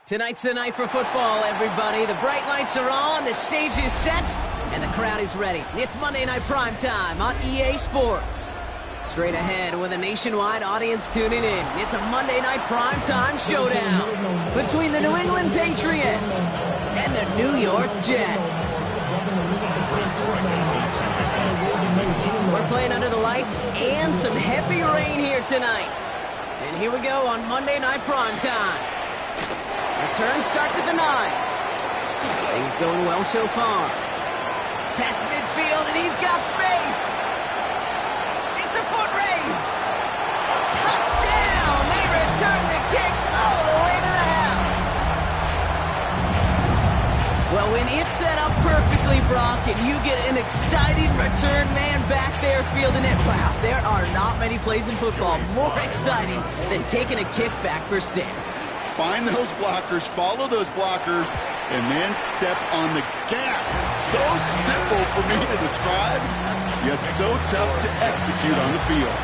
Tonight's the night for football, everybody. The bright lights are on, the stage is set, and the crowd is ready. It's Monday Night Primetime on EA Sports. Straight ahead with a nationwide audience tuning in. It's a Monday Night Primetime showdown between the New England Patriots and the New York Jets. We're playing under the lights and some heavy rain here tonight. And here we go on Monday Night Primetime. Return starts at the 9. Things going well so far. Past midfield, and he's got space. It's a foot race. Touchdown! They return the kick all the way to the house. Well, when it's set up perfectly, Brock, and you get an exciting return man back there fielding it, wow, there are not many plays in football more exciting than taking a kick back for 6. Find those blockers, follow those blockers, and then step on the gas. So simple for me to describe, yet so tough to execute on the field.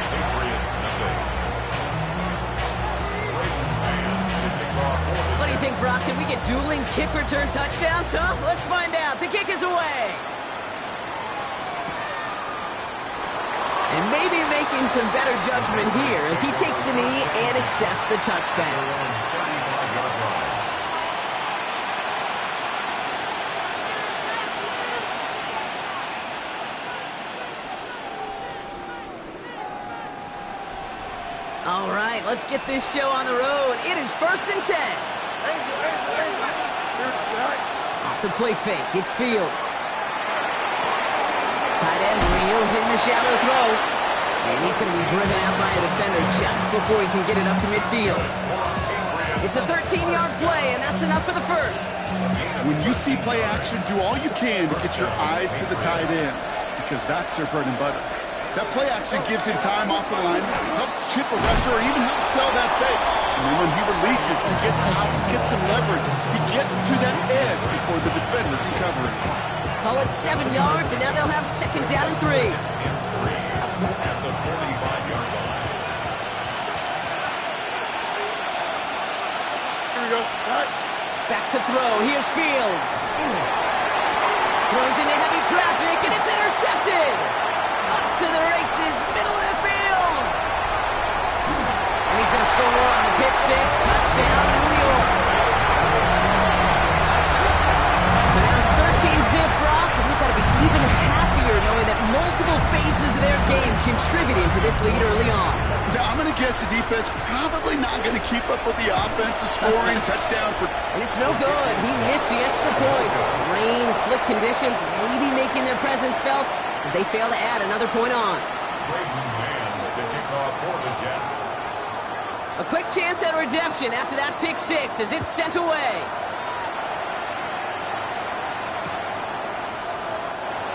What do you think, Brock? Can we get dueling kick return touchdowns, huh? Let's find out. The kick is away. And maybe making some better judgment here as he takes a knee and accepts the touchback. All right, let's get this show on the road. It is 1st and 10. Off the play fake, it's Fields. Tight end reels in the shallow throw. And he's going to be driven out by a defender just before he can get it up to midfield. It's a 13-yard play, and that's enough for the first. When you see play action, do all you can to get your eyes to the tight end, because that's their bread and butter. That play action gives him time off the line, helps chip a rusher, or even helps sell that fake. And then when he releases, he gets out, gets some leverage. He gets to that edge before the defender can cover it. Call it 7 yards, and now they'll have 2nd down and 3. At the 45-yard line. Here we go. Right. Back to throw. Here's Fields. Throws into heavy traffic, and it's intercepted. Up to the races, middle of the field. And he's going to score on the pick 6. Touchdown, New York. So now it's 13-zip, Brock, and they've got to be even happier knowing that multiple phases of their game contributing to this lead early on. Now, I'm going to guess the defense probably not going to keep up with the offensive scoring touchdown for... And it's no good. He missed the extra points. Rain, slick conditions, maybe making their presence felt as they fail to add another point on. A quick chance at redemption after that pick 6 as it's sent away.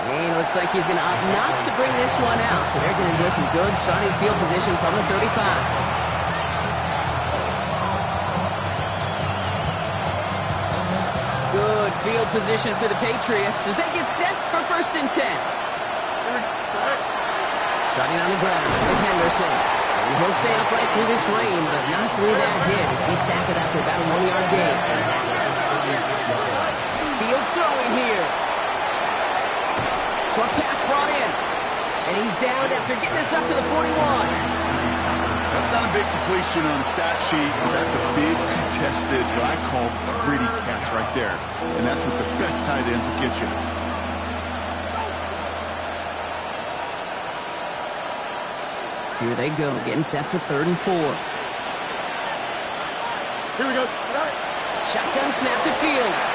And looks like he's going to opt not to bring this one out, so they're going to enjoy some good starting field position from the 35. Good field position for the Patriots as they get set for 1st and 10. Starting on the ground with Henderson. And he'll stay upright through this rain, but not through that hit as he's tackled after about a 1-yard gain. Field throwing here. Short pass brought in. And he's down after getting this up to the 41. That's not a big completion on the stat sheet. That's a big contested, what I call gritty catch right there. And that's what the best tight ends will get you. Here they go, getting set for 3rd and 4. Here we go. Shotgun snap to Fields.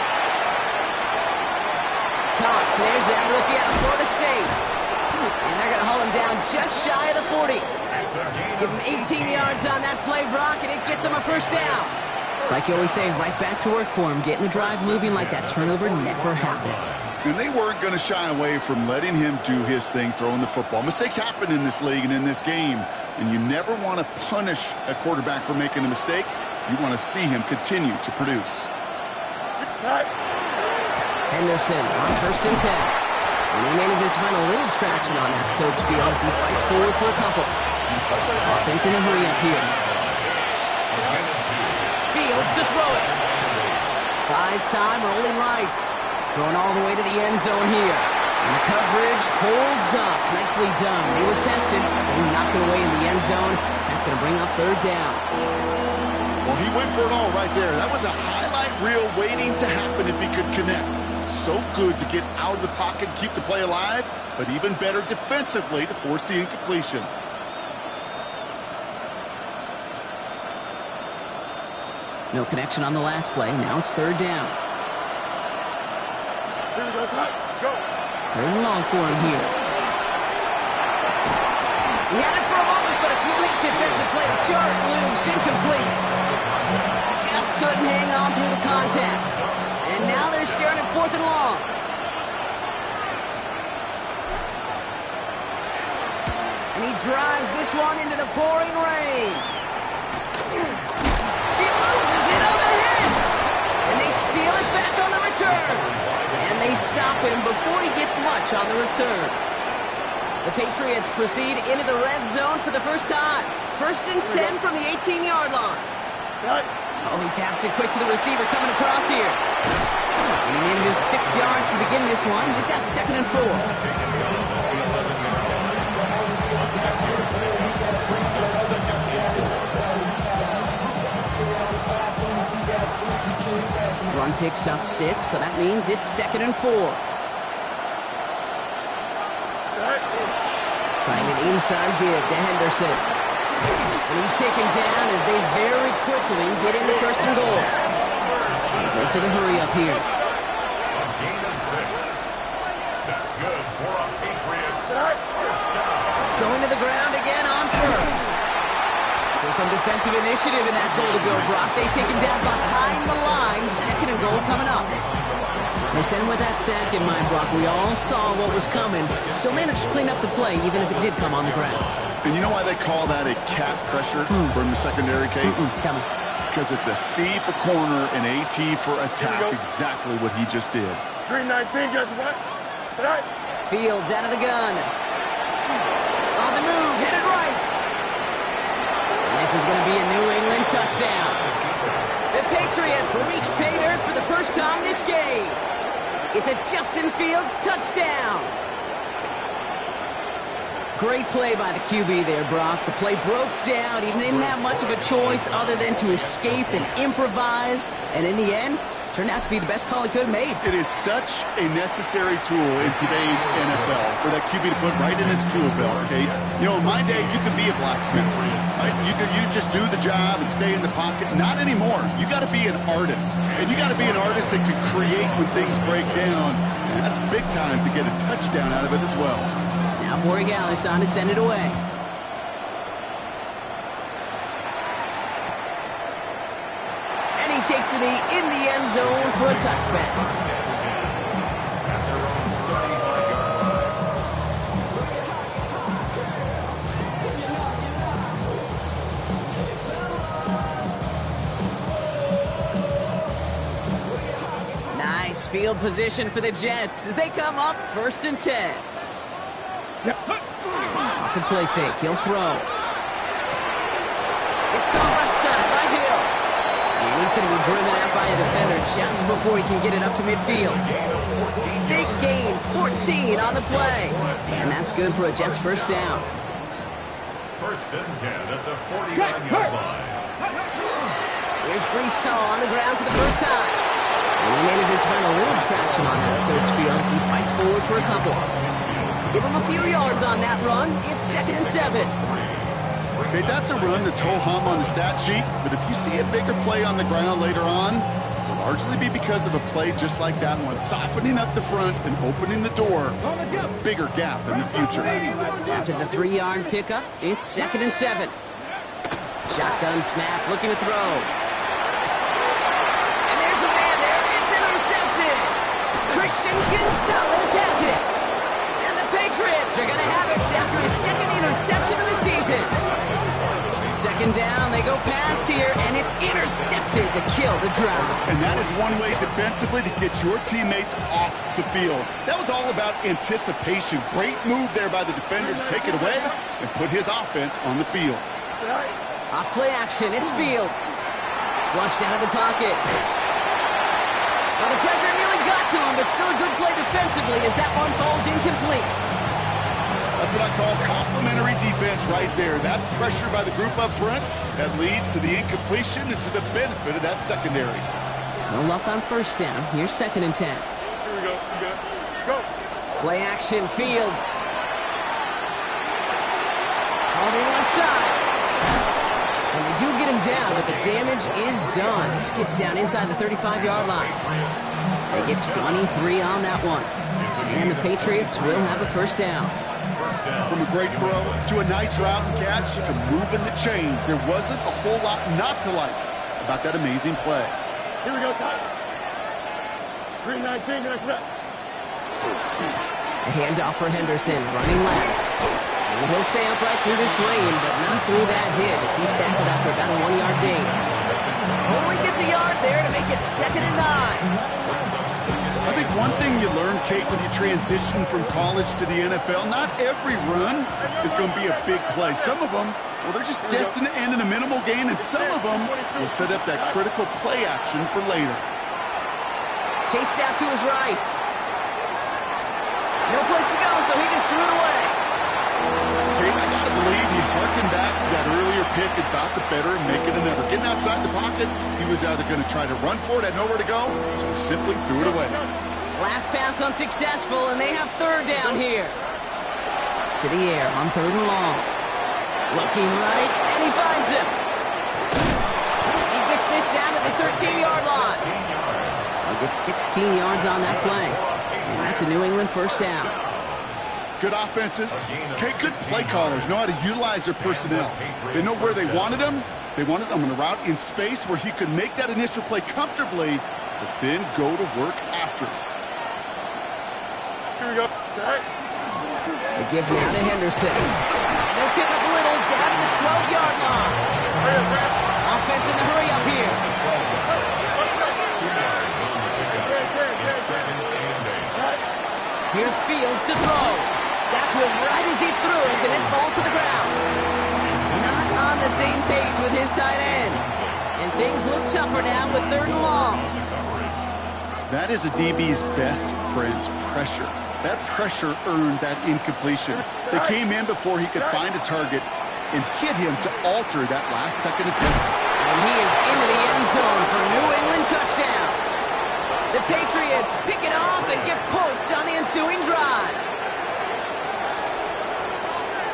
Cox, there's that rookie out of Florida State. And they're going to haul him down just shy of the 40. Give him 18 yards on that play, Brock, and it gets him a 1st down. It's like you always say, right back to work for him, getting the drive moving like that turnover never happened. And they weren't going to shy away from letting him do his thing, throwing the football. Mistakes happen in this league and in this game, and you never want to punish a quarterback for making a mistake. You want to see him continue to produce. Henderson on 1st and 10. And he manages to find a little traction on that Soaps field as he fights forward for a couple. Offense in a hurry up here. Fields to throw it. Buys time, rolling right. Going all the way to the end zone here. And the coverage holds up. Nicely done. They were tested. They knocked it away in the end zone. That's going to bring up 3rd down. Well, he went for it all right there. That was a highlight reel waiting to happen if he could connect. So good to get out of the pocket and keep the play alive, but even better defensively to force the incompletion. No connection on the last play. Now it's 3rd down. 3rd and long for him here. He had it for a moment, but a complete defensive play to jar it loose. Incomplete. Just couldn't hang on through the contact. And now they're staring at 4th and long. And he drives this one into the pouring rain. He loses it on the hits. And they steal it back on the return. And they stop him before he gets much on the return. The Patriots proceed into the red zone for the first time. 1st and 10 from the 18-yard line. Oh, he taps it quick to the receiver coming across here. And he manages 6 yards to begin this one. We've got 2nd and 4. Run picks up 6, so that means it's 2nd and 4. Trying an inside give to Henderson. And he's taken down as they very quickly get into 1st and goal. Goes to the hurry up here. A gain of 6. That's good for a Patriots first down. Going to the ground again on 1st. So some defensive initiative in that goal to go, Brock. They take him down behind the line. 2nd and goal coming up. They send with that sack in mind, Brock. We all saw what was coming. So managed to clean up the play, even if it did come on the ground. And you know why they call that a cat pressure from the secondary, Kate? Tell me. Because it's a C for corner and a T for attack. Exactly what he just did. 319, just what? Fields out of the gun. On the move, headed right. And this is going to be a New England touchdown. The Patriots reach pay dirt for the first time this game. It's a Justin Fields touchdown. Great play by the QB there, Brock. The play broke down. He didn't have much of a choice other than to escape and improvise. And in the end, turned out to be the best call he could have made. It is such a necessary tool in today's NFL for that QB to put right in his tool belt, Kate. You know, in my day, you could be a blacksmith, right? You just do the job and stay in the pocket. Not anymore. You got to be an artist. And you got to be an artist that can create when things break down. And that's big time to get a touchdown out of it as well. Now Borregales on to send it away. And he takes it in the end zone for a touchback. Nice field position for the Jets as they come up 1st and 10. Off the play fake, he'll throw. It's gone left side by Hill. And he's going to be driven out by a defender just before he can get it up to midfield. Big gain, 14 on the play. And that's good for a Jets first down. 1st and 10 at the 49-yard line. Here's Brees Hall on the ground for the first time. And he manages to find a little traction on that search field as he fights forward for a couple. Give him a few yards on that run. It's 2nd and 7. Okay, that's a run that's ho-hum on the stat sheet, but if you see a bigger play on the ground later on, it'll largely be because of a play just like that one, softening up the front and opening the door, a bigger gap in the future. After the 3-yard pickup, it's 2nd and 7. Shotgun snap, looking to throw. Christian Gonzalez has it. And the Patriots are going to have it after his second interception of the season. Second down, they go pass here, and it's intercepted to kill the drive. And that is one way defensively to get your teammates off the field. That was all about anticipation. Great move there by the defender to take it away and put his offense on the field. Off play action, it's Fields. Flushed out of the pocket. Well, the pressure nearly got to him, but still a good play defensively as that one falls incomplete. That's what I call complementary defense right there. That pressure by the group up front, that leads to the incompletion and to the benefit of that secondary. No luck on first down. Here's 2nd and 10. Here we go. You got it. Go. Play action, Fields. On the left side. And they do get him down, but the damage is done. He gets down inside the 35-yard line. They get 23 on that one. And the Patriots will have a first down. From a great throw to a nice route and catch to moving the chains. There wasn't a whole lot not to like about that amazing play. Here we go, Scott. 319, next rep. A handoff for Henderson, running left. And he'll stay upright through this rain, but not through that hit as he's tackled after about a 1-yard gain. Only gets a yard there to make it 2nd and 9. I think one thing you learn, Kate, when you transition from college to the NFL, not every run is going to be a big play. Some of them, well, they're just destined to end in a minimal gain, and some of them will set up that critical play action for later. Chased out to his right. No place to go, so he just threw it away. Kate, I got to believe he harkened back to that earlier pick and thought the better and make it another. Getting outside the pocket, he was either going to try to run for it, had nowhere to go, so he simply threw it away. Last pass unsuccessful, and they have 3rd down here. To the air on 3rd and long. Looking right, and he finds him. He gets this down at the 13-yard line. He gets 16 yards on that play. And that's a New England first down. Good offenses. Okay, good play callers know how to utilize their personnel. They know where they wanted him. They wanted him on a route in space where he could make that initial play comfortably, but then go to work after it. Here we go. They give now to Henderson. They'll pick up a little down to the 12-yard line. Offense in the hurry up here. Here's Fields to throw. That's one right as he threw it, and it falls to the ground. Not on the same page with his tight end. And things look tougher now with 3rd and long. That is a DB's best friend, pressure. That pressure earned that incompletion. They came in before he could find a target and hit him to alter that last-second attempt. And he is into the end zone for a New England touchdown. The Patriots pick it off and get points on the ensuing drive.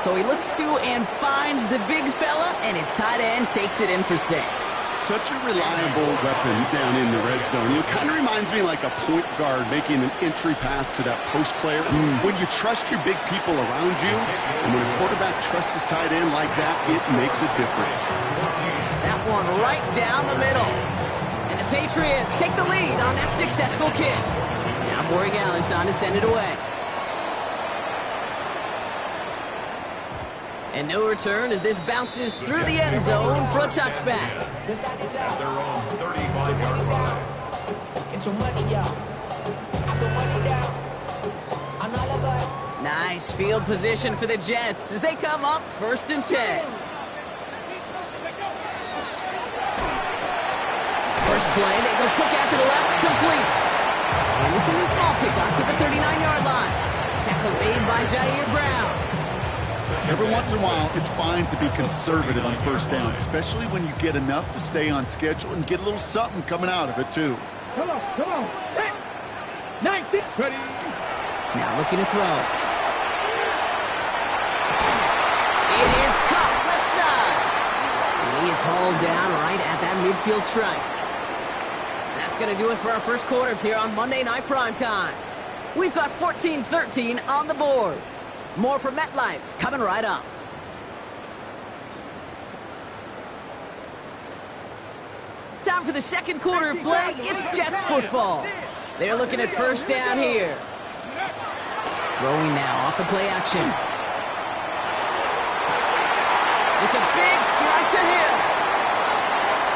So he looks to and finds the big fella, and his tight end takes it in for 6. Such a reliable weapon down in the red zone. It kind of reminds me like a point guard making an entry pass to that post player. When you trust your big people around you, and when a quarterback trusts his tight end like that, it makes a difference. That one right down the middle. And the Patriots take the lead on that successful kick. Now Borregales on to send it away. And no return as this bounces through the end zone for a touchback. At their own 35-yard line. Get your money, y'all. I put money down. I'm not a bud. Nice field position for the Jets as they come up 1st and 10. First play, they go quick out to the left, complete. And this is a small pickup to the 39-yard line. Tackle made by Jair Brown. Every once in a while, it's fine to be conservative on first down, especially when you get enough to stay on schedule and get a little something coming out of it, too. Come on. 19. Ready. Now looking to throw. It is caught left side. And he is hauled down right at that midfield stripe. That's going to do it for our first quarter here on Monday Night Primetime. We've got 14-13 on the board. More from MetLife coming right up. Time for the second quarter of play. It's Jets football. They're looking at first down here. Throwing now off the play action. It's a big strike to him.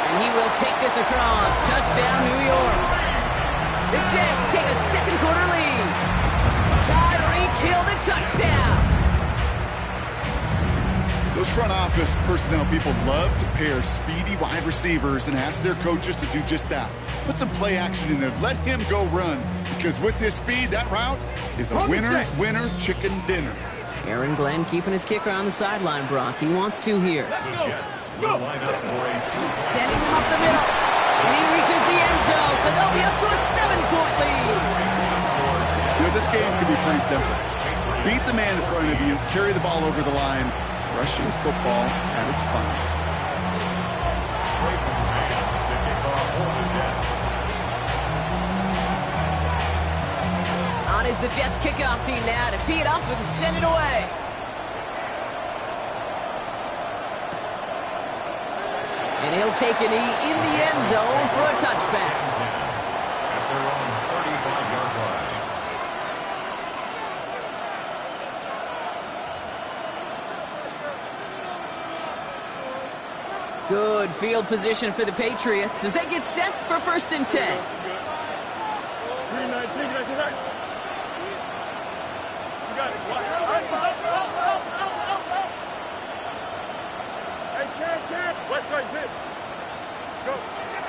And he will take this across. Touchdown, New York. The Jets take a second quarter lead. Tyreek Hill the touchdown. Those front office personnel people love to pair speedy wide receivers and ask their coaches to do just that. Put some play action in there. Let him go run. Because with his speed, that route is a winner, chicken dinner. Aaron Glenn keeping his kicker on the sideline, Brock. He wants to here. The Jets will line up for a Sending him up the middle. And he reaches the end zone. So they'll be up to a 7-point lead. You know, this game can be pretty simple. Beat the man in front of you, carry the ball over the line. Rushing football at its finest. break of man to kick off for the Jets. On is the Jets kickoff team now to tee it up and send it away. And he'll take a knee in the end zone for a touchback. At their own 35-yard line. Good field position for the Patriots as they get set for first and 10.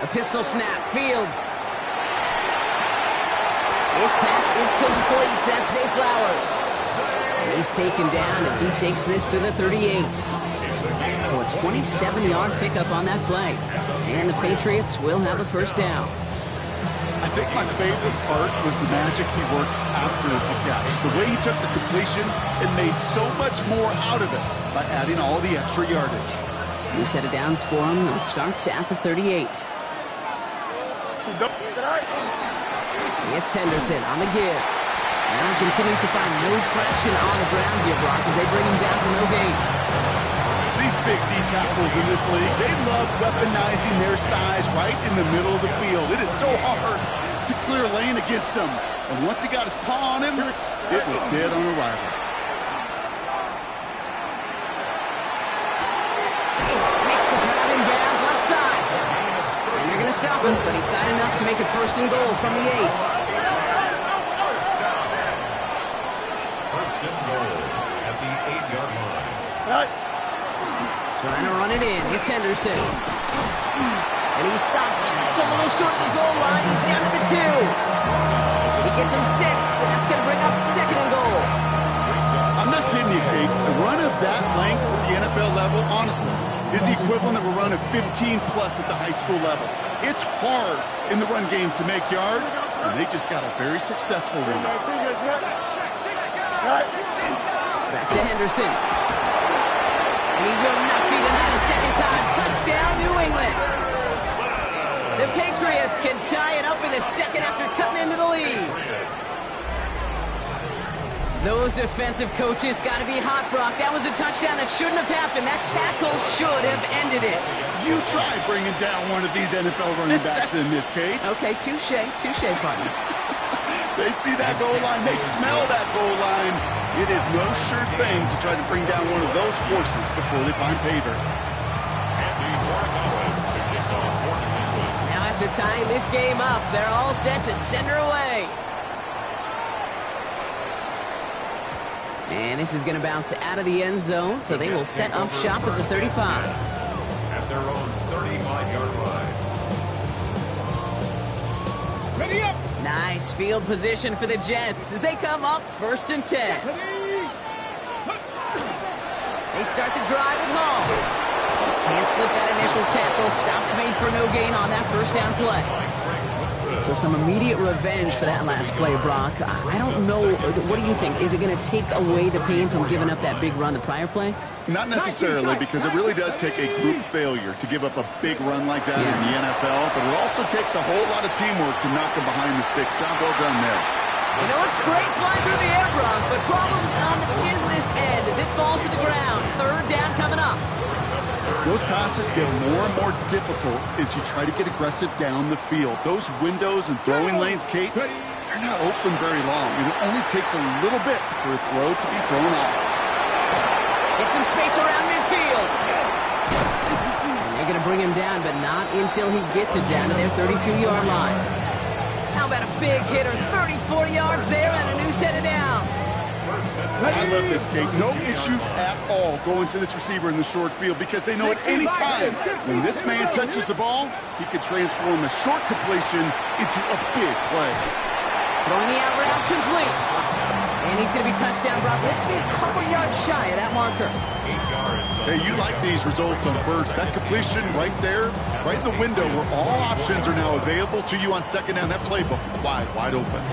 A pistol snap, Fields. His pass is complete. That's Zay Flowers. And he's taken down as he takes this to the 38. So a 27-yard pickup on that play. And the Patriots will have a first down. I think my favorite part was the magic he worked after the catch. The way he took the completion and made so much more out of it by adding all the extra yardage. New set of downs for him. It starts at the 38. It's Henderson on the give. And he continues to find no traction on the ground here, Brock, as they bring him down for no gain. These big D tackles in this league, they love weaponizing their size right in the middle of the field. It is so hard to clear lane against him. And once he got his paw on him, it was dead on arrival. Makes the grab in bounds left side. And they're going to stop him, but he got enough to make it first and goal from the 8. First and goal at the 8-yard line. Trying to run it in. It's Henderson. And he's stopped just a little short of the goal line. He's down to the 2. He gets him 6, and that's going to bring up second and goal. I'm not kidding you, Kate. A run of that length at the NFL level, honestly, is the equivalent of a run of 15-plus at the high school level. It's hard in the run game to make yards, and they just got a very successful one. Back to Henderson. And he will not be denied a second time. Touchdown, New England. The Patriots can tie it up in the second after cutting into the lead. Those defensive coaches got to be hot, Brock. That was a touchdown that shouldn't have happened. That tackle should have ended it. You try bringing down one of these NFL running backs in this case. Okay, touche, partner. They see that goal line. They smell that goal line. It is no sure thing to try to bring down one of those horses before they find pay dirt. Now after tying this game up, they're all set to send her away. And this is going to bounce out of the end zone, so they will set up shop at the 35. At their own 35-yard line. Ready up. Nice field position for the Jets as they come up first and 10. They start the drive at home. Can't slip that initial tackle. Stops made for no gain on that first down play. So some immediate revenge for that last play, Brock. I don't know. What do you think? Is it going to take away the pain from giving up that big run the prior play? Not necessarily, because it really does take a group failure to give up a big run like that in the NFL, but it also takes a whole lot of teamwork to knock them behind the sticks. Job well done there. You know, it's great flying through the air, Brock, but problems on the business end as it falls to the ground. Third down coming up. Those passes get more and more difficult as you try to get aggressive down the field. Those windows and throwing lanes, Kate, they're not open very long, and it only takes a little bit for a throw to be thrown off. Get some space around midfield. And they're going to bring him down, but not until he gets it down to their 32-yard line. How about a big hitter, 34 yards there and a new set of downs. I love this, Kate. No issues at all going to this receiver in the short field because they know at any time when this man touches the ball, he could transform a short completion into a big play. Throwing the out route complete. And he's going to be touchdown, Brock. Looks to be a couple yards shy of that marker. Hey, you like these results on first. That completion right there, right in the window where all options are now available to you on second down. That playbook wide open.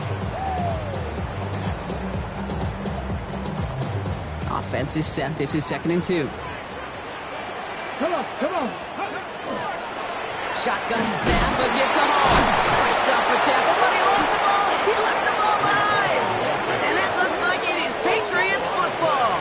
Offense is set. This is 2nd and 2. Come on. Shotgun snap, a gift to Hall. Fights up for tackle, but he lost the ball. He left the ball behind. And that looks like it is Patriots football.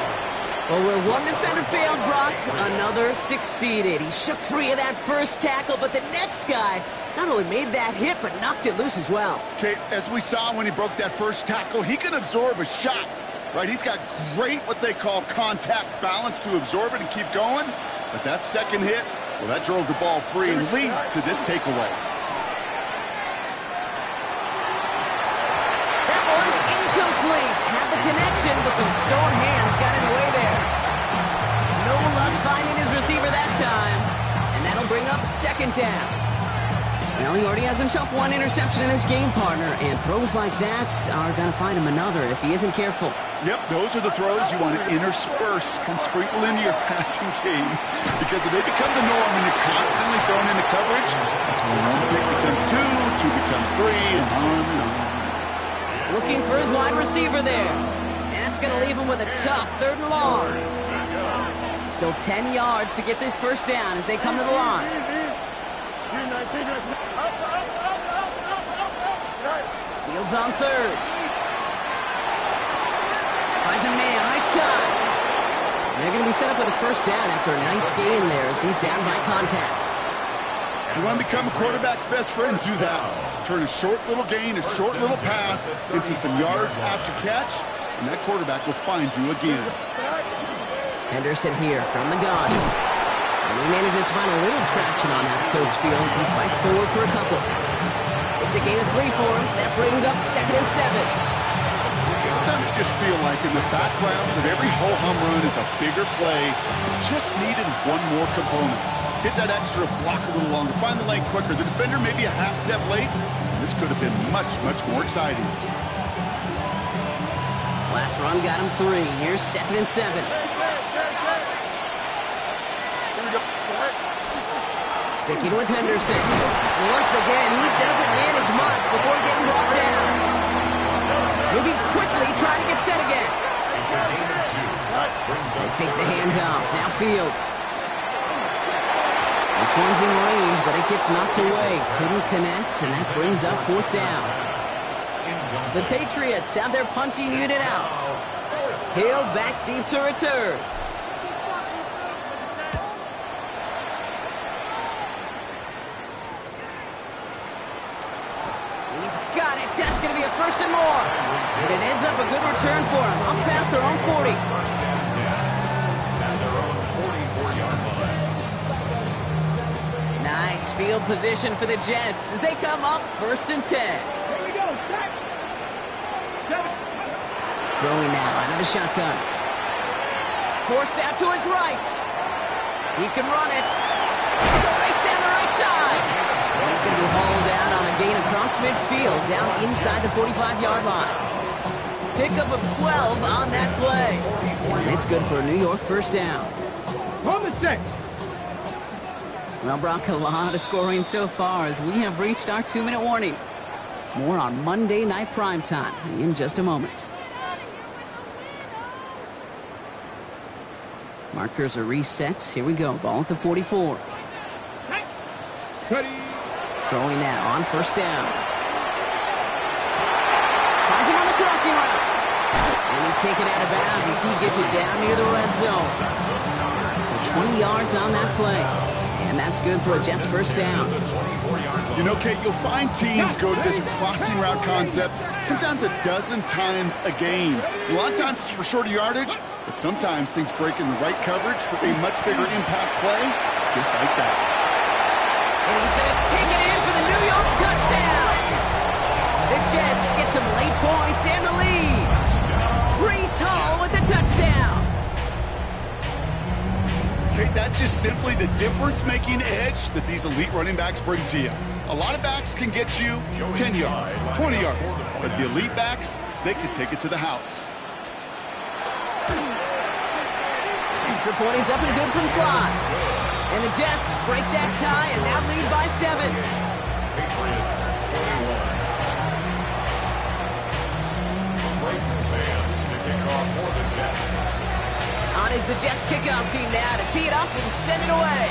Well, where one defender failed, Brock, another succeeded. He shook free of that first tackle, but the next guy not only made that hit, but knocked it loose as well. Okay, as we saw when he broke that first tackle, he can absorb a shot. Right, he's got great what they call contact balance to absorb it and keep going. But that second hit, well, that drove the ball free and leads to this takeaway. That one's incomplete. Had the connection, but some stone hands got in the way there. No luck finding his receiver that time. And that'll bring up 2nd down. Well, he already has himself one interception in this game, partner, and throws like that are going to find him another if he isn't careful. Yep, those are the throws you want to intersperse and sprinkle into your passing game, because if they become the norm and you're constantly thrown into coverage, that's when one pick becomes two becomes three, and on and on. Looking for his wide receiver there, and that's going to leave him with a tough 3rd and long. Still 10 yards to get this first down as they come to the line. Fields on 3rd. Finds a man, right side. They're going to be set up with a first down after a nice gain there as he's down by contact. You want to become a quarterback's best friend, do that. Turn a short little gain, a short little pass into some yards after catch, and that quarterback will find you again. Henderson here from the gun. And he manages to find a little traction on that search field as he fights forward for a couple. It's a gain of 3 for him. That brings up 2nd and 7. Sometimes just feel like in the background of every ho-hum run is a bigger play. Just needed one more component. Hit that extra block a little longer. Find the lane quicker. The defender may be a half step late. This could have been much, much more exciting. Last run got him 3. Here's 2nd and 7. Sticking with Henderson. Once again, he doesn't manage much before getting brought down. Moving quickly, trying to get set again. They fake the handoff. Now Fields. This one's in range, but it gets knocked away. Couldn't connect, and that brings up 4th down. The Patriots have their punting unit out. Hill back deep to return. He's got it. That's going to be a 1st and more. And it ends up a good return for him. Up past their own 40. Nice field position for the Jets as they come up 1st and 10. Here we go. Throwing now out of the shotgun. Forced out to his right. He can run it. It's a race down the right side. And he's going to be hauled down on a gain across midfield, down inside the 45-yard line. Pickup of 12 on that play. And it's good for a New York first down. On the check. Well, Brock, a lot of scoring so far as we have reached our 2-minute warning. More on Monday Night Primetime in just a moment. Markers are reset. Here we go. Ball at the 44. Ready. Throwing now on 1st down. Finds him on the crossing route. And he's taken out of bounds as he gets it down near the red zone. So 20 yards on that play. And that's good for a Jets first down. You know, Kate, you'll find teams go to this crossing route concept sometimes a dozen times a game. A lot of times it's for shorter yardage, but sometimes things break in the right coverage for a much bigger impact play, just like that. And he's going to take it in for the New York touchdown. The Jets get some late points and the lead. Breece Hall with the touchdown. Kate, that's just simply the difference-making edge that these elite running backs bring to you. A lot of backs can get you 10 yards, 20 yards, but the elite backs, they can take it to the house. Extra point is up and good from slot. And the Jets break that tie and now lead by 7. Patriots 21. Break man to kick off for the Jets. On is the Jets kickoff team now to tee it up and send it away.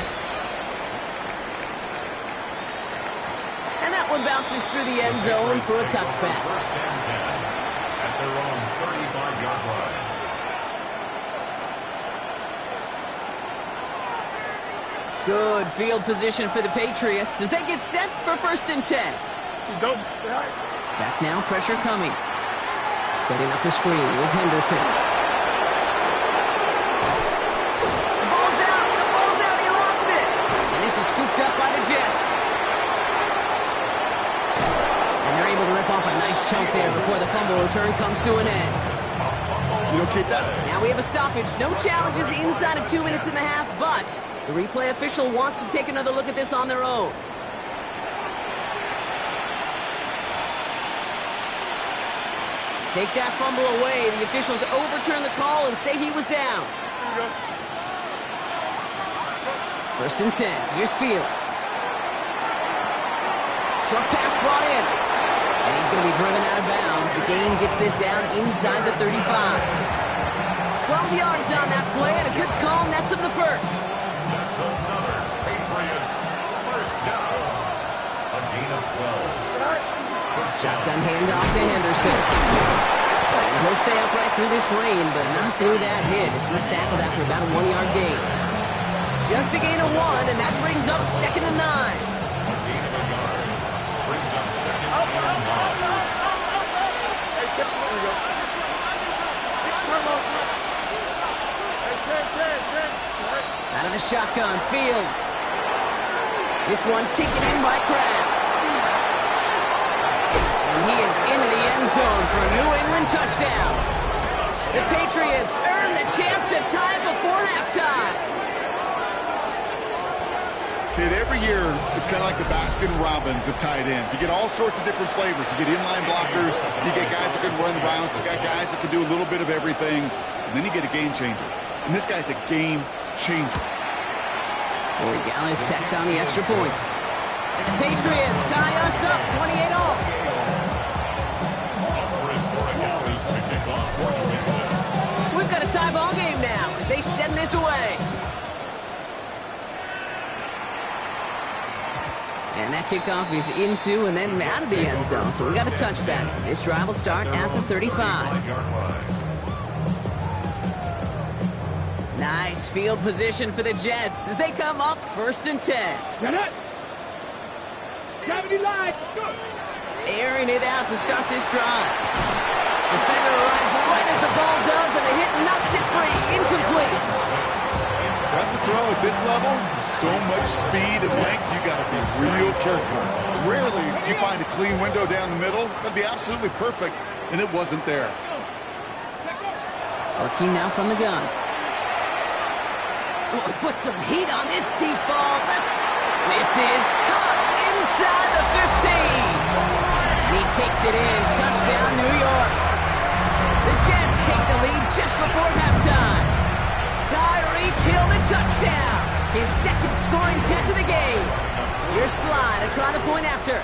And that one bounces through the end zone for a touchback. First and 10 at their own 35-yard line. Good field position for the Patriots as they get set for first and 10. Back now, pressure coming. Setting up the screen with Henderson. The ball's out, he lost it. And this is scooped up by the Jets. And they're able to rip off a nice chunk there before the fumble return comes to an end. You know, Kate, that... Now we have a stoppage. No challenges inside of 2 minutes and a half, but the replay official wants to take another look at this on their own. Take that fumble away. The officials overturn the call and say he was down. First and 10. Here's Fields. Short pass brought in. And he's going to be driven out of bounds. The gain gets this down inside the 35. 12 yards on that play, and a good call nets him the first. That's another Patriots first down. A gain of 12. Shotgun handoff to Henderson. And he'll stay upright through this rain, but not through that hit as he's tackled after about a 1-yard gain. Just a gain of 1, and that brings up second and 9. A gain of a yard brings up second and 9. Out of the shotgun, Fields. This one taken in by Kraft. And he is into the end zone for a New England touchdown. The Patriots earn the chance to tie before halftime. Kate, every year, it's kind of like the Baskin-Robbins of tight ends. You get all sorts of different flavors. You get inline blockers. You get guys that can run routes. You got guys that can do a little bit of everything. And then you get a game changer. And this guy's a game changer. Boy, Gallis tacks on the extra point. And the Patriots tie us up 28-all. So we've got a tie ball game now as they send this away. And that kickoff is into and then out of the end zone. So we got a touchback. This drive will start at the 35. Nice field position for the Jets as they come up first and 10. Get it. Gravity line. Good. Airing it out to start this drive. Defender arrives right as the ball does, and the hit knocks it free. Incomplete. That's a throw at this level. So much speed and length, you got to be real careful. Rarely do you find a clean window down the middle. That'd be absolutely perfect, and it wasn't there. Working now from the gun. Oh, put some heat on this deep ball. This is caught inside the 15. He takes it in. Touchdown, New York. The Jets take the lead just before halftime. Tyreek Hill the touchdown. His second scoring catch of the game. Here's Sly to try the point after.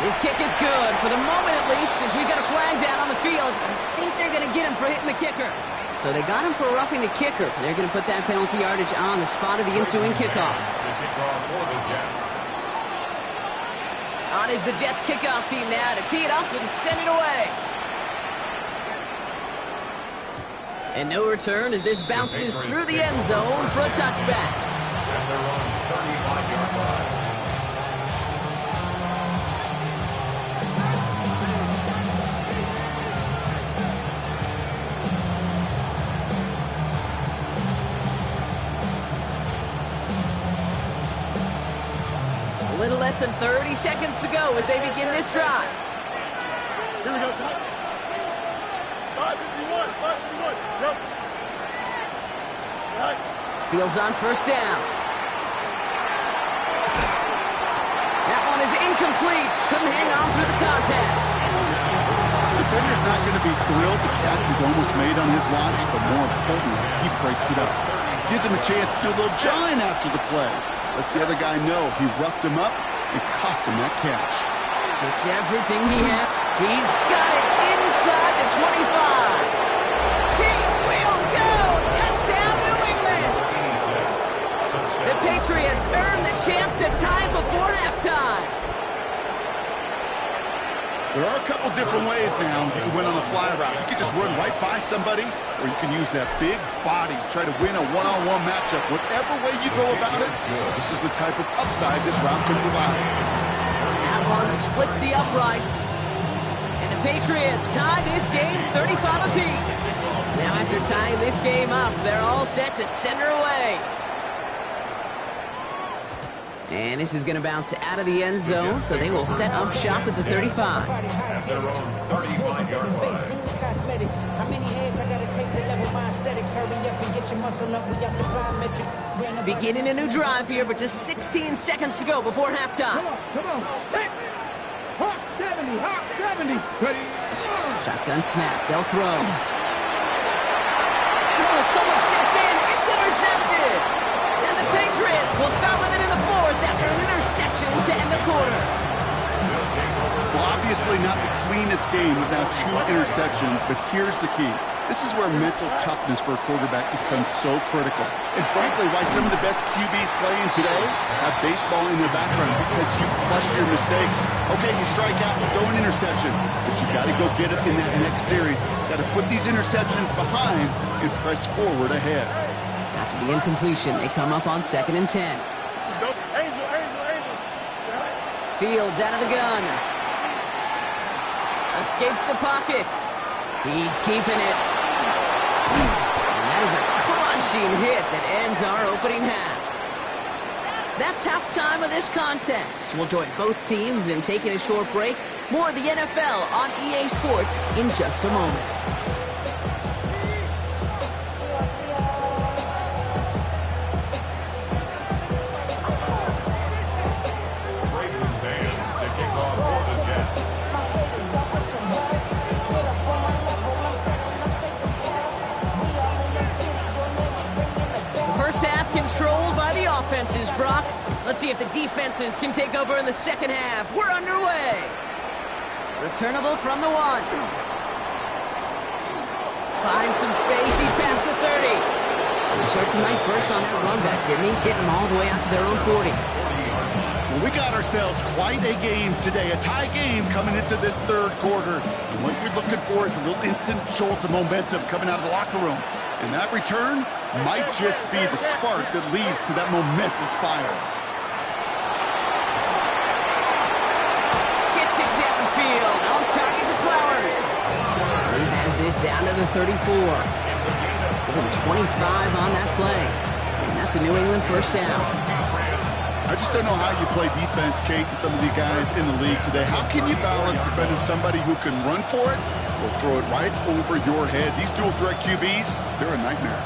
His kick is good, for the moment at least, as we've got a flag down on the field. I think they're going to get him for hitting the kicker. So they got him for roughing the kicker. They're going to put that penalty yardage on the spot of the ensuing kickoff. To kick off for the Jets. On is the Jets kickoff team now to tee it up and send it away. And no return as this bounces through the end zone for a touchback. And they're on 35-yard line. A little less than 30 seconds to go as they begin this drive. Here we go, son. 551, 551. Yep. Right. Fields on first down. That one is incomplete. Couldn't hang on through the contact. The defender's not going to be thrilled the catch was almost made on his watch, but more importantly, he breaks it up. Gives him a chance to do a little jawing after the play. Lets the other guy know he roughed him up and cost him that catch. It's everything he had. He's got it inside the 25. He will go. Touchdown, New England. The Patriots earn the chance to tie before halftime. There are a couple different ways now you can win on the fly route. You can just run right by somebody, or you can use that big body, try to win a one-on-one matchup. Whatever way you go about it, this is the type of upside this route can provide. That one splits the uprights. And the Patriots tie this game 35 apiece. Now after tying this game up, they're all set to send her away. And this is going to bounce out of the end zone, so they will set up shop at the 35. At their own 35-yard line. How many hands I gotta take to level my aesthetics? Hurry up and get your muscle up. We got the plyometric. Beginning a new drive here, but just 16 seconds to go before halftime. Come on. Hey. Hawk 70, Hawk 70. Ready? Shotgun snap, they'll throw. Oh, someone stepped in, it's intercepted! And the Patriots will start with it in the fourth after an interception to end the quarter. Well, obviously not the cleanest game with now 2 interceptions, but here's the key. This is where mental toughness for a quarterback becomes so critical. And frankly, why some of the best QBs playing today have baseball in their background, because you flush your mistakes. Okay, you strike out, you go an interception, but you got to go get it in that next series. Got to put these interceptions behind and press forward ahead. After the incompletion, they come up on 2nd and 10. Angel. Fields out of the gun. Escapes the pocket. He's keeping it. And that is a crunching hit that ends our opening half. That's halftime of this contest. We'll join both teams in taking a short break. More of the NFL on EA Sports in just a moment. Controlled by the offenses, Brock. Let's see if the defenses can take over in the second half. We're underway. Returnable from the 1. Finds some space. He's past the 30. He showed some nice bursts on that run back, didn't he? Getting them all the way out to their own 40. Well, we got ourselves quite a game today. A tie game coming into this third quarter. And what you're looking for is a little instant jolt of momentum coming out of the locker room. And that return might just be the spark that leads to that momentous fire. Gets it downfield. On target to Flowers. He has this down to the 34. Give him 25 on that play. And that's a New England first down. I just don't know how you play defense, Kate, and some of the guys in the league today. How can you balance defending somebody who can run for it or throw it right over your head? These dual threat QBs, they're a nightmare.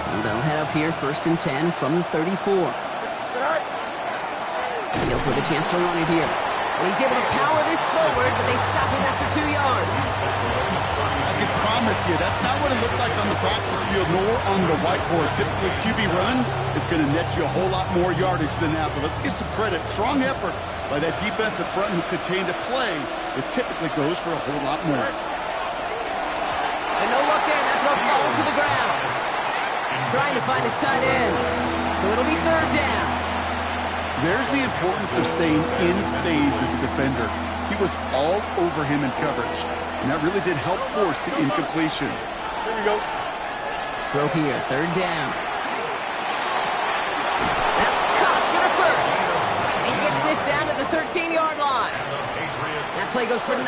So they'll head up here 1st and 10 from the 34. Fields with a chance to run it here. And he's able to power this forward, but they stop him after 2 yards. I can promise you, that's not what it looked like on the practice field nor on the whiteboard. Typically, QB run is going to net you a whole lot more yardage than that. But let's give some credit. Strong effort by that defensive front who contained a play that typically goes for a whole lot more. And no luck there. That throw falls to the ground. Trying to find his tight end. So it'll be 3rd down. There's the importance of staying in phase as a defender. He was all over him in coverage, and that really did help force the incompletion. Here we go. Throw here, third down. That's caught for the first. And he gets this down to the 13-yard line. That play goes for 19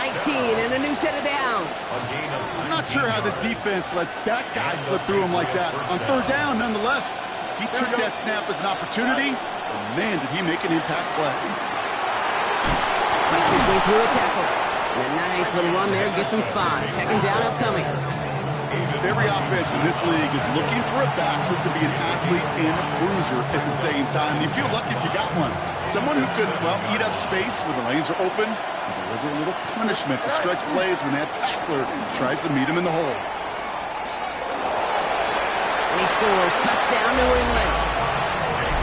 and a new set of downs. I'm not sure how this defense let that guy slip through him like that. On third down, nonetheless, he took that snap as an opportunity. And man, did he make an impact play. Fights his way through a tackle. And a nice little run there gets him 5. Second down upcoming. Every offense in this league is looking for a back who can be an athlete and a bruiser at the same time. You feel lucky if you got one. Someone who could, well, eat up space when the lanes are open and deliver a little punishment to stretch plays when that tackler tries to meet him in the hole. And he scores. Touchdown, New England.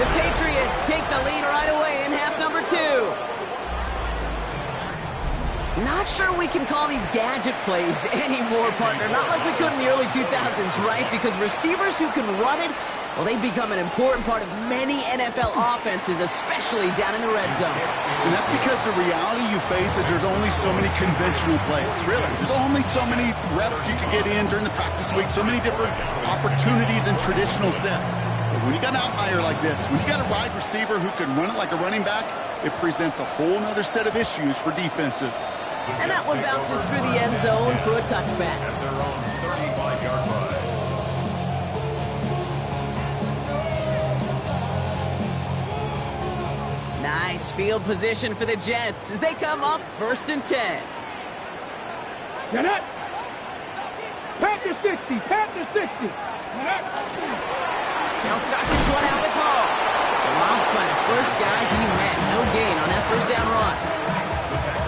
The Patriots take the lead right away in half number 2. Not sure we can call these gadget plays anymore, partner. Not like we could in the early 2000s, right? Because receivers who can run it, well, they've become an important part of many NFL offenses, especially down in the red zone. And that's because the reality you face is there's only so many conventional plays, really. There's only so many reps you can get in during the practice week, so many different opportunities and traditional sets. But when you got an outlier like this, when you got a wide receiver who can run it like a running back, it presents a whole other set of issues for defenses. And that one bounces through the end zone for a touchback. At their own 35-yard line. Nice field position for the Jets as they come up 1st and 10. Get it. Pat to 60. Pat to 60. They'll start this one out with Hall. Lobbed by the first guy he met. No gain on that first down run.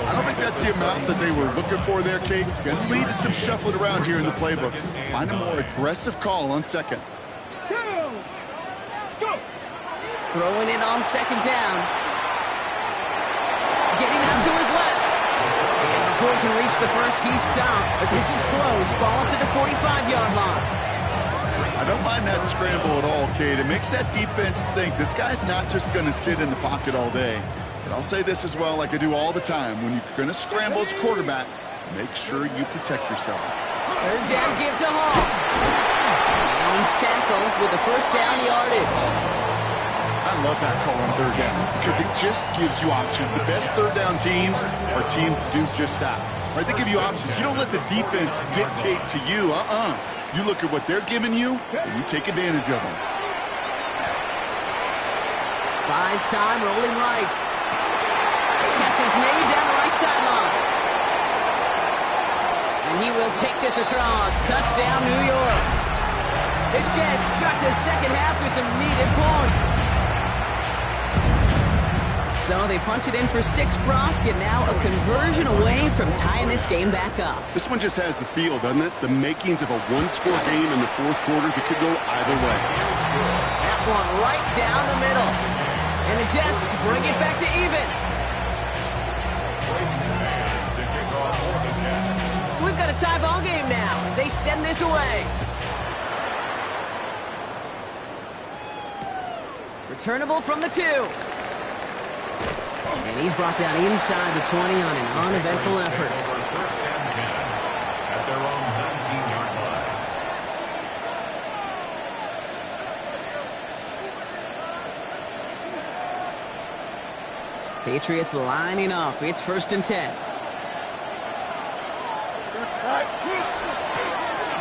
I don't think that's the amount that they were looking for there, Kate. Going to lead to some shuffling around here in the playbook. Find a more aggressive call on second. Go. Throwing it on second down. Getting out to his left. And before he can reach the first, he's stopped. But this is close. Ball up to the 45-yard line. I don't mind that scramble at all, Kate. It makes that defense think this guy's not just going to sit in the pocket all day. But I'll say this as well, like I do all the time. When you're going to scramble as quarterback, make sure you protect yourself. Third down give to Hall. And he's tackled with the first down yardage. I love that call on third down because it just gives you options. The best third down teams are teams that do just that. Right? They give you options. You don't let the defense dictate to you. You look at what they're giving you, and you take advantage of them. Buys time, rolling right. Catch is made down the right sideline. And he will take this across. Touchdown, New York. The Jets start the second half with some needed points. So they punch it in for 6, Brock, and now a conversion away from tying this game back up. This one just has the feel, doesn't it? The makings of a one-score game in the fourth quarter that could go either way. That one right down the middle. And the Jets bring it back to even. So we've got a tie ball game now as they send this away. Returnable from the 2. And he's brought down inside the 20 on an uneventful effort. First and 10 at their own 19-yard line. Patriots lining up. It's 1st and 10.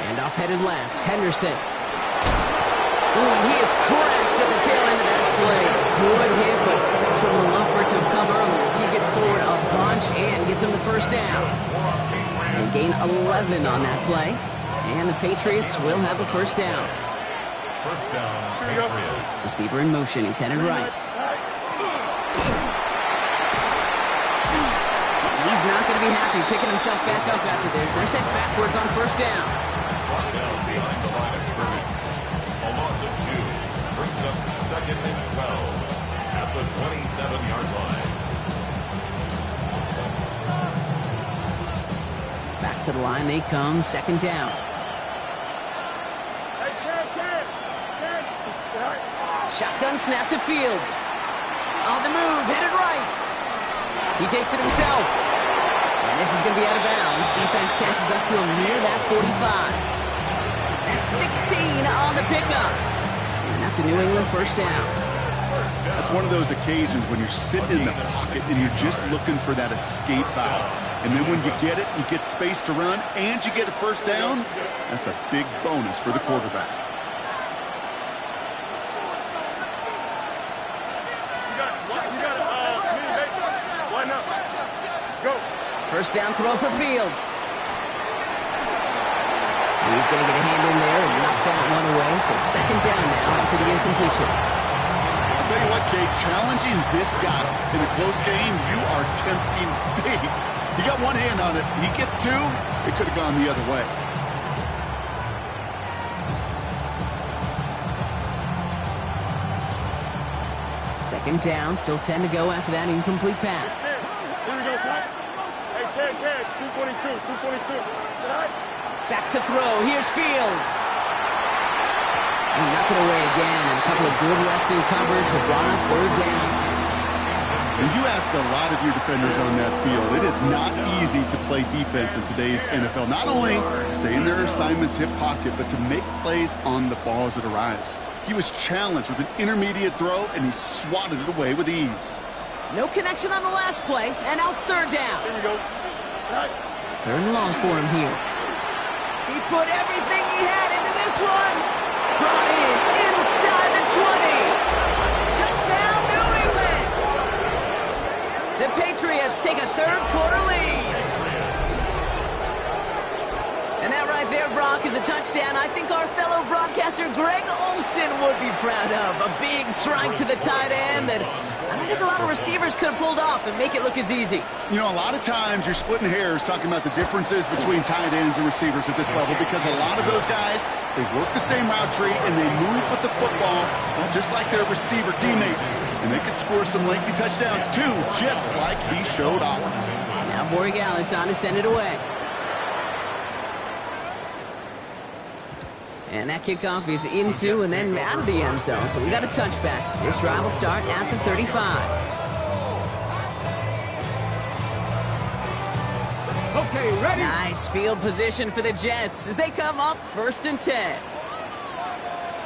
And off headed left. Henderson. Ooh, and he is cracked at the tail end of that play. Good hit, but from the love for it to have come earlier as he gets forward a bunch and gets him the first down. They gain 11 on that play. And the Patriots will have a first down. First down, Patriots. Receiver in motion. He's headed right. He's not going to be happy picking himself back up after this. They're sent backwards on first down. Brought down behind the line of scrimmage. A loss of 2 brings up 2nd and 12 at the 27-yard line. Back to the line they come. 2nd down. Shotgun snap to Fields. On the move, headed right. He takes it himself. And this is going to be out of bounds. Defense catches up to him near that 45. That's 16 on the pickup. And that's a New England first down. That's one of those occasions when you're sitting in the pocket and you're just looking for that escape valve. And then when you get it, you get space to run, and you get a first down. That's a big bonus for the quarterback. First down throw for Fields. He's going to get a hand in there and knock that one away. So second down now after the incompletion. I'll tell you what, Kate, challenging this guy in a close game, you are tempting fate. He got one hand on it. He gets two. It could have gone the other way. Second down, still 10 to go after that incomplete pass. Here we go, son. Hey, Ken, 222. Back to throw. Here's Fields. He knocked it away again, and a couple of good reps in coverage have brought on third down. When you ask a lot of your defenders on that field, it is not easy to play defense in today's NFL. Not only stay in their assignment's hip pocket, but to make plays on the ball as it arrives. He was challenged with an intermediate throw, and he swatted it away with ease. No connection on the last play, and out third down. Here we go. Third and long for him here. He put everything he had into this one. Brought in inside the 20. Touchdown, New England. The Patriots take a third quarter lead. And that right there, Brock, is a touchdown I think our fellow broadcaster Greg Olsen would be proud of. A big strike to the tight end that I don't think a lot of receivers could have pulled off and make it look as easy. You know, a lot of times you're splitting hairs talking about the differences between tight ends and receivers at this level, because a lot of those guys, they work the same route tree and they move with the football just like their receiver teammates. And they can score some lengthy touchdowns too, just like he showed off. Now Borregales on to send it away. And that kickoff is into and then out of the end zone. So we got a touchback. This drive will start at the 35. Okay, ready? Nice field position for the Jets as they come up 1st and 10.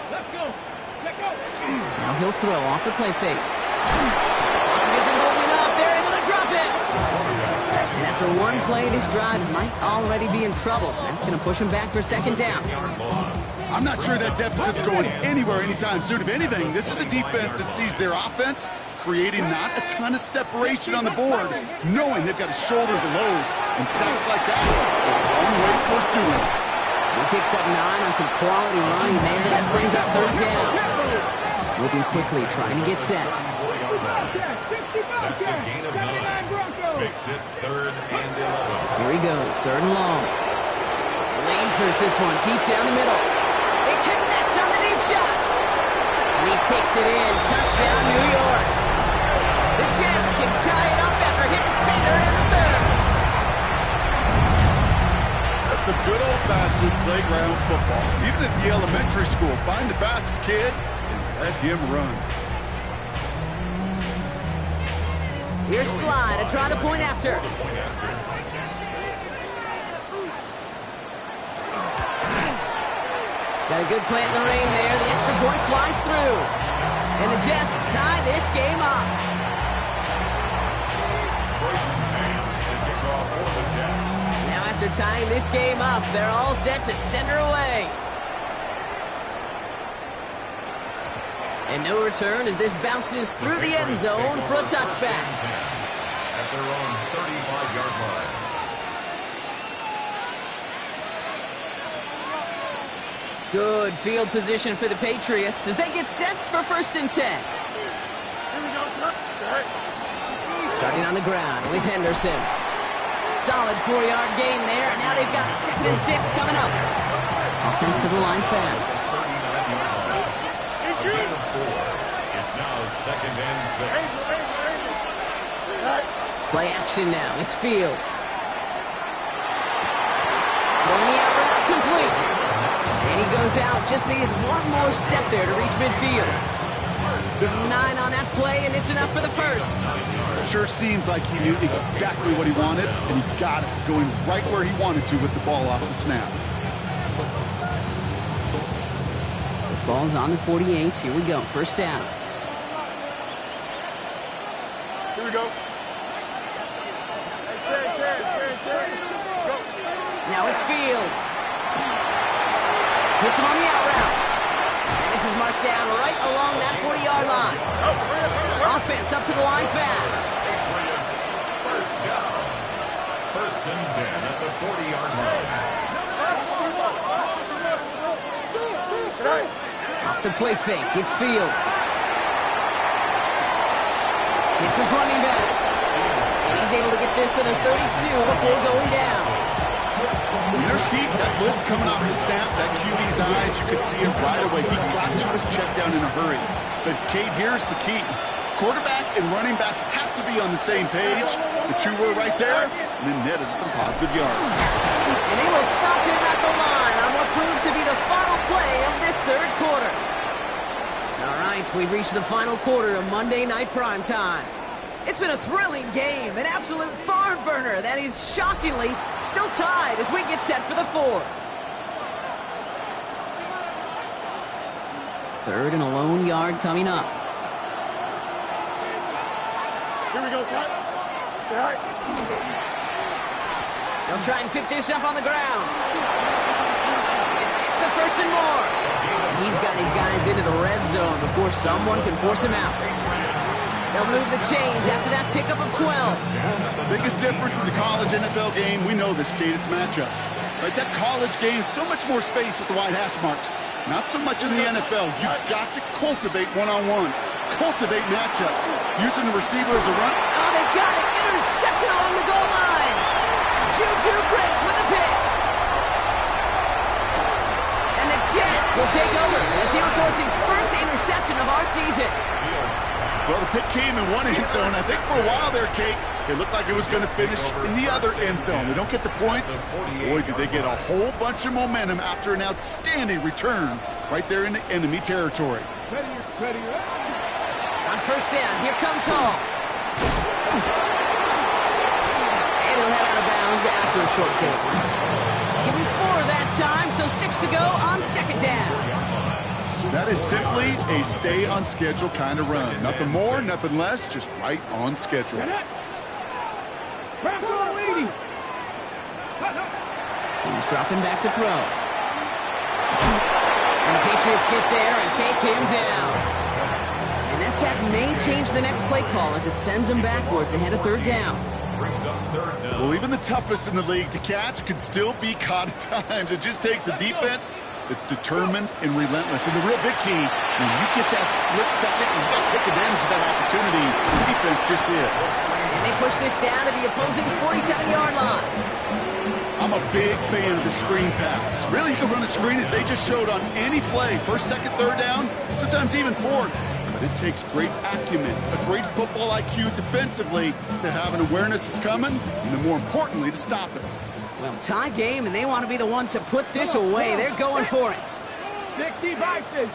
Let's go. Let go. Now he'll throw off the play fake. He isn't holding up. They're able to drop it. And after one play, this drive might already be in trouble. That's going to push him back for second down. I'm not sure that deficit's going anywhere anytime soon. If anything, this is a defense that sees their offense creating not a ton of separation on the board, knowing they've got to shoulder the load. And sacks like that go a long ways towards doing it. He picks up 9 on some quality running there. That brings up third down. Moving quickly, trying to get set. That's a gain of 9. Makes it 3rd and 11. Here he goes, 3rd and long. Lasers this one deep down the middle. They connect on the deep shot. And he takes it in. Touchdown, New York. The Jets can tie it up after hitting Pater in the 3rd. That's some good old-fashioned playground football. Even at the elementary school, find the fastest kid and let him run. Here's Sly to try the point after. Got a good plant in the rain there. The extra point flies through. And the Jets tie this game up. Now after tying this game up, they're all set to send her away. And no return as this bounces through the end zone for a touchback. At their own 35-yard line. Good field position for the Patriots as they get set for 1st and 10. Starting on the ground with Henderson. Solid 4-yard gain there. Now they've got 2nd and 6 coming up. Offense to the line fast. It's now 2nd and 6. Play action now. It's Fields. Going the out route complete. And he goes out. Just needed one more step there to reach midfield. Give him 9 on that play, and it's enough for the first. Sure seems like he knew exactly what he wanted, and he got it, going right where he wanted to with the ball off the snap. The ball's on the 48. Here we go. First down. Here we go. Now it's Fields. Puts him on the out route. And this is marked down right along that 40-yard line. Offense up to the line fast. Patriots, first down. First and 10 at the 40-yard line. Off the play fake, it's Fields. It's his running back. And he's able to get this to the 32 before going down. When there's heat, that lid's coming off the snap, that QB's eyes, you could see it right away. He got to his check down in a hurry. But, Kate, here's the key. Quarterback and running back have to be on the same page. The two were right there, and then netted some positive yards. And they will stop him at the line on what proves to be the final play of this third quarter. All right, we've reached the final quarter of Monday Night Primetime. It's been a thrilling game, an absolute barn burner that is shockingly still tied as we get set for the fourth. Third and a lone yard coming up. Here we go, son. All right. They'll try and pick this up on the ground. This gets the first and more. He's got his guys into the red zone before someone can force him out. They'll move the chains after that pickup of 12. The biggest difference in the college NFL game, we know this, Kate, it's matchups. Right, that college game, so much more space with the wide hash marks. Not so much in the NFL. You've got to cultivate one-on-ones, cultivate matchups. Using the receiver as a run. Oh, they got it. Intercepted along the goal line. Juju breaks with a pick. And the Jets will take over as he records his first interception of our season. Well, the pick came in one end zone. I think for a while there, Kate, it looked like it was going to finish in the other end zone. They don't get the points. Boy, did they get a whole bunch of momentum after an outstanding return right there in the enemy territory. Ready. On first down, here comes Hall. And he'll head out of bounds after a short gain. Give him 4 that time, so 6 to go on second down. That is simply a stay-on-schedule kind of run. Nothing more, nothing less, just right on schedule. He's dropping back to throw. And the Patriots get there and take him down. And that sack may change the next play call as it sends him backwards ahead of third down. Well, even the toughest in the league to catch can still be caught at times. It just takes a defense that's determined and relentless. And the real big key, when you get that split second, you got to take advantage of that opportunity. The defense just did. And they push this down to the opposing 47-yard line. I'm a big fan of the screen pass. Really, you can run a screen as they just showed on any play. First, second, third down, sometimes even fourth. But it takes great acumen, a great football IQ defensively to have an awareness it's coming, and then more importantly, to stop it. Well, tie game, and they want to be the ones to put this away. They're going for it. 60 Bison.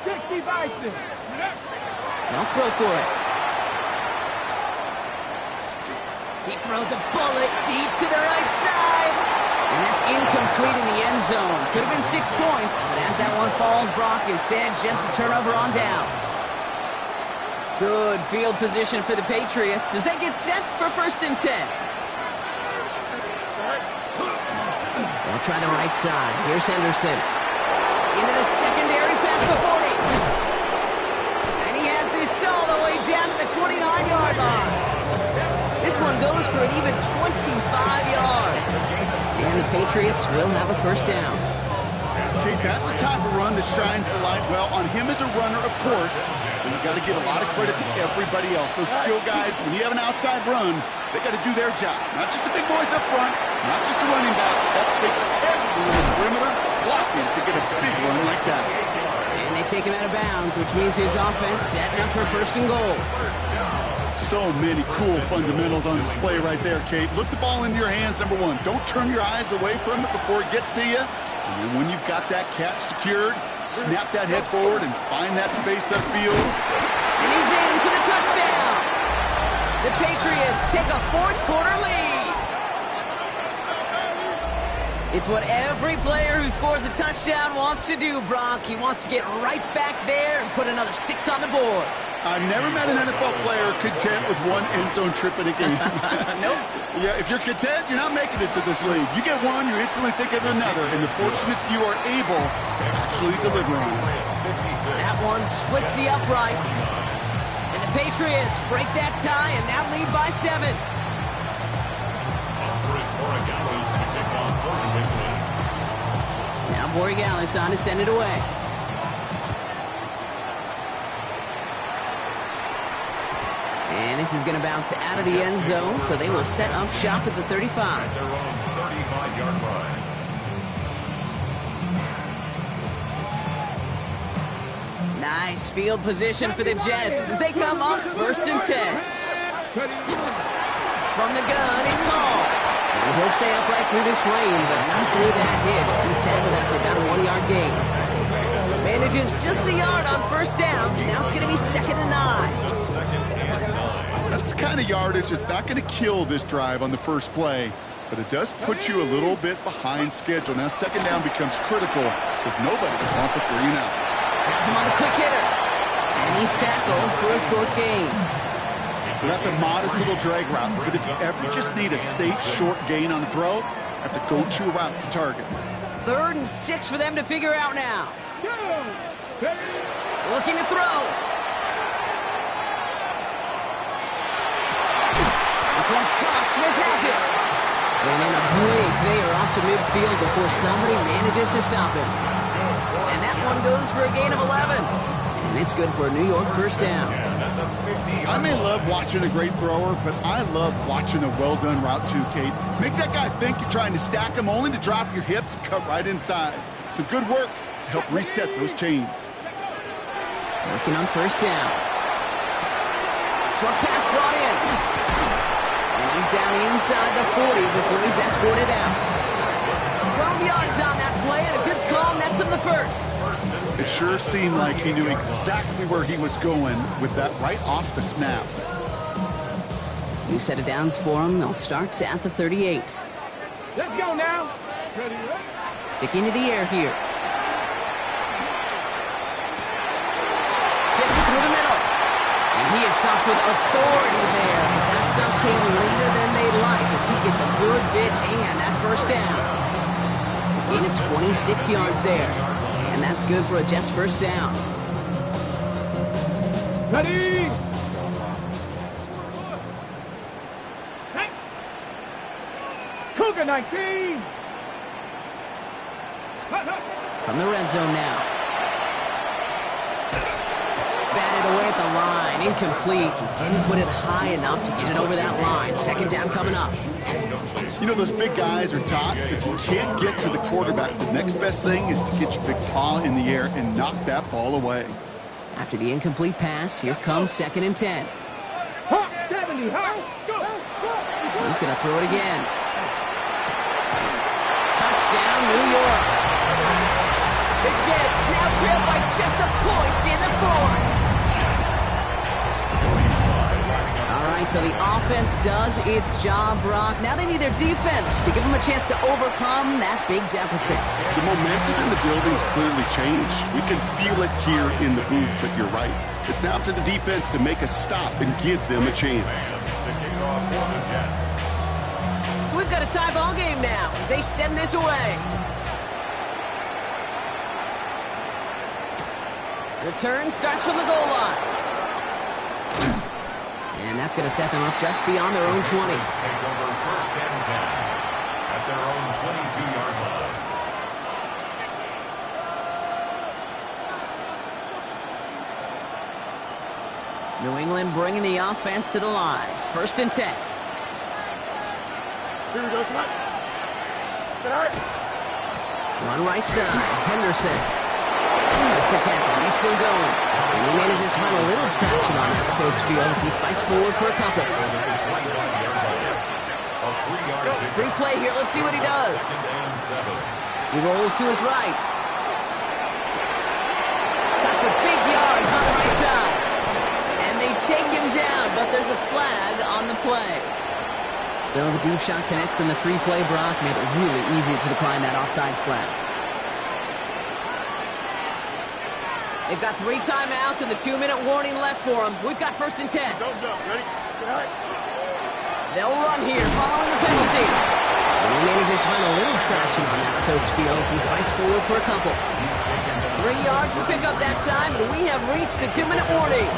They'll throw for it. He throws a bullet deep to the right side. And that's incomplete in the end zone. Could have been 6 points, but as that one falls, Brock, instead just a turnover on downs. Good field position for the Patriots as they get set for first and 10. They'll try the right side. Here's Henderson. Into the secondary past the 40. And he has this all the way down to the 29-yard line. This one goes for an even 25 yards. And the Patriots will have a first down. Okay, that's the type of run that shines the light well on him as a runner, of course. But you got to give a lot of credit to everybody else. Those skill guys, when you have an outside run, they got to do their job. Not just the big boys up front, not just the running backs. That takes everyone in the perimeter blocking to get a big run like that. And they take him out of bounds, which means his offense setting up for first and goal. So many cool fundamentals on display right there, Kate. Look the ball into your hands, number one. Don't turn your eyes away from it before it gets to you. And when you've got that catch secured, snap that head forward and find that space upfield. And he's in for the touchdown. The Patriots take a fourth quarter lead. It's what every player who scores a touchdown wants to do, Brock. He wants to get right back there and put another 6 on the board. I've never met an NFL player content with one end zone trip in a game. Nope. Yeah, if you're content, you're not making it to this league. You get one, you instantly think of another, and the fortunate few are able to actually deliver on it. That one splits the uprights. And the Patriots break that tie and now lead by 7. Now Borregales on to send it away. And this is going to bounce out of the end zone, so they will set up shop at the 35. At their own 35-yard line. Nice field position for the Jets as they come up 1st and 10. From the gun, it's Hall. And he'll stay upright through this lane, but not through that hit as he's tackled after about a 1-yard gain. Manages just a yard on 1st down. Now it's going to be 2nd and 9. That's the kind of yardage that's not going to kill this drive on the first play, but it does put you a little bit behind schedule. Now 2nd down becomes critical because nobody wants a 3 and out. That's him on the quick hitter. And he's tackled for a short gain. So that's a modest little drag route, but if you ever just need a safe short gain on the throw, that's a go-to route to target. 3rd and 6 for them to figure out now. Looking to throw. This one's caught. Smith has it. And in a blink, they are off to midfield before somebody manages to stop him. And that one goes for a gain of 11. And it's good for a New York 1st down. I may love watching a great thrower, but I love watching a well-done route too, Kate. Make that guy think you're trying to stack him only to drop your hips and cut right inside. Some good work to help reset those chains. Working on 1st down. Short pass brought in. And he's down inside the 40 before he's escorted out. 12 yards on that play, and a good call nets him the 1st. It sure seemed like he knew exactly where he was going with that right off the snap. New set of downs for him. They'll start at the 38. Let's go now. Sticking to the air here. Gets it through the middle. And he is stopped with authority there. That stop came later than they'd like as he gets a good bit and that 1st down. Gain of 26 yards there. And that's good for a Jets 1st down. Ready. Hey. Cougar 19. From the red zone now. Batted away at the line. Incomplete. He didn't put it high enough to get it over that line. 2nd down coming up. You know, those big guys are taught if you can't get to the quarterback, the next best thing is to get your big paw in the air and knock that ball away. After the incomplete pass, here comes 2nd and 10. 70, go. He's going to throw it again. Touchdown, New York. The Jets now trail by just a point in the 4th. All right, so the offense does its job, Brock. Now they need their defense to give them a chance to overcome that big deficit. The momentum in the building's clearly changed. We can feel it here in the booth, but you're right. It's now up to the defense to make a stop and give them a chance. So we've got a tie ball game now as they send this away. Return starts from the goal line. And that's going to set them up just beyond their own 20. Take over 1st and 10 at their own 22-yard line. New England bringing the offense to the line. 1st and 10. Here we go, Smith. One right side. Henderson. Makes a tackle. He's still going. And he manages to find a little traction on that search field as he fights forward for a couple. Free play here. Let's see what he does. He rolls to his right. Got for big yards on the right side. And they take him down, but there's a flag on the play. So the deep shot connects and the free play, Brock, made it really easy to decline that offsides flag. They've got 3 timeouts and the 2-minute warning left for them. We've got 1st and 10. Don't jump. Ready? Good night. They'll run here following the penalty. And he manages to find a little traction on that soaked field as he fights forward for a couple. 3 yards to pick up that time, and we have reached the 2-minute warning.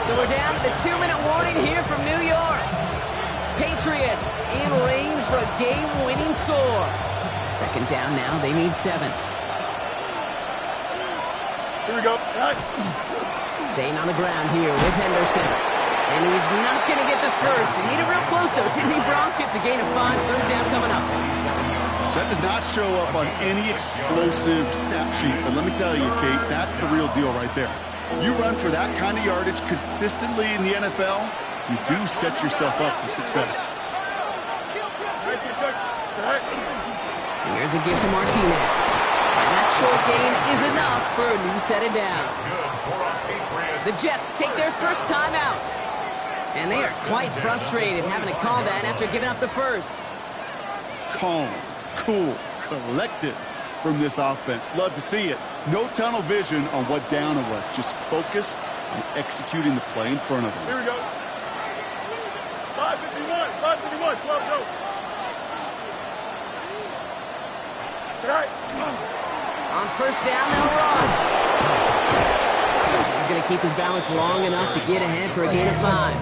So we're down to the 2-minute warning here from New York. Patriots in range for a game-winning score. 2nd down now. They need 7. Here we go. Right. Staying on the ground here with Henderson. And he's not going to get the first. He needed real close, though, didn't he, Brock? It's a gain of 5, 3rd down coming up. That does not show up on any explosive stat sheet. But let me tell you, Kate, that's the real deal right there. You run for that kind of yardage consistently in the NFL, you do set yourself up for success. Here's a give to Martinez. And that short gain is enough for a new set of downs. The Jets take their first time out. And they are quite frustrated having to call that after giving up the first. Calm, cool, collected from this offense. Love to see it. No tunnel vision on what down it was. Just focused on executing the play in front of them. Here we go. 5:51, 12 go. Good night. On 1st down, they'll run. He's going to keep his balance long enough to get ahead for a gain of 5.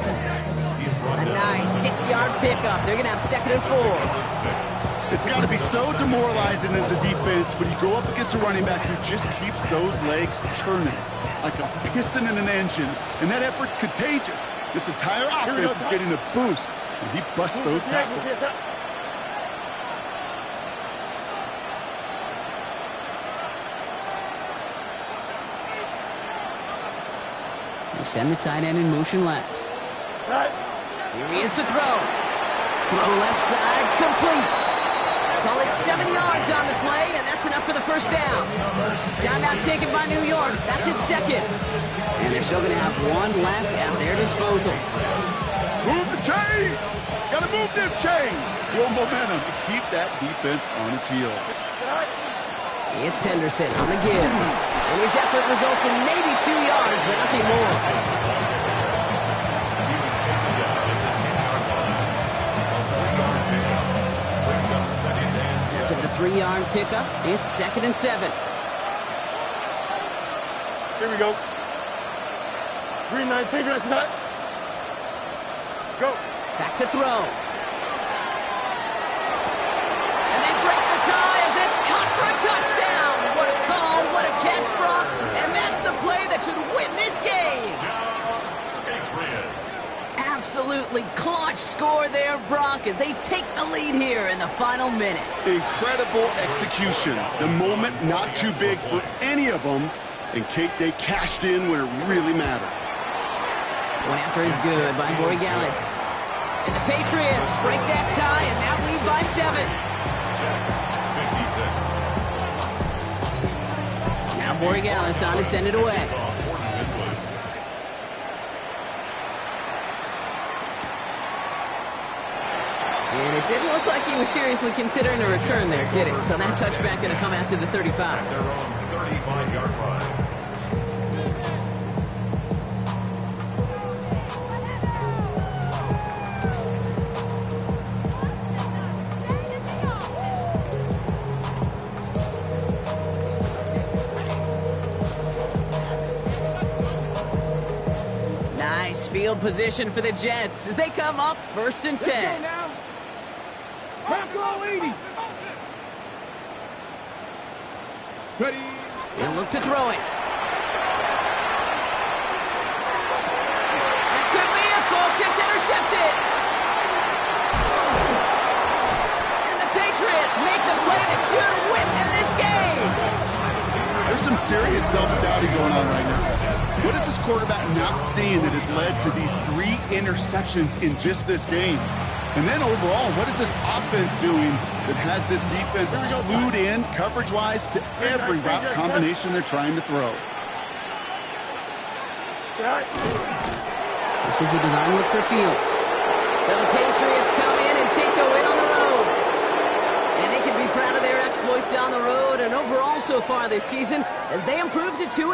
A nice 6-yard pickup. They're going to have 2nd and 4. It's got to be so demoralizing as a defense when you go up against a running back who just keeps those legs churning like a piston in an engine, and that effort's contagious. This entire offense is getting a boost, and he busts those tackles. They send the tight end in motion left. Here he is to throw. Throw left side, complete. Call it 7 yards on the play, and that's enough for the 1st down. Timeout taken by New York. That's its 2nd. And they're still going to have 1 left at their disposal. Move the chains! Gotta move them chains! Build momentum to keep that defense on its heels. It's Henderson on the give. And his effort results in maybe 2 yards, but nothing more. To the 3-yard pickup, it's 2nd and 7. Here we go. 3-19, that's not. Go. Back to throw. And they break the tie as it's caught for a touchdown. What a call, what a catch, Brock. And that's the play that should win this game. Absolutely clutch score there, Brock, as they take the lead here in the final minutes. Incredible execution. The moment not too big for any of them. And Kate, they cashed in when it really mattered. One after is good by Borregales. And the Patriots break that tie and now lead by 7. Now Borregales on to send it away. And it didn't look like he was seriously considering a return there, did it? So that touchback going to come out to the 35. They're on 35-yard line. Nice field position for the Jets as they come up 1st and 10. Ready. They'll look to throw it. That could be it, folks. It's intercepted. And the Patriots make the play that should win them this game. There's some serious self-scouting going on right now. What is this quarterback not seeing that has led to these 3 interceptions in just this game? And then overall, what is this offense doing that has this defense glued in, coverage-wise, to every route combination they're trying to throw? This is a design look for Fields. So the Patriots come in and take the win on the road. And they can be proud of their exploits on the road and overall so far this season as they improve to 2-0.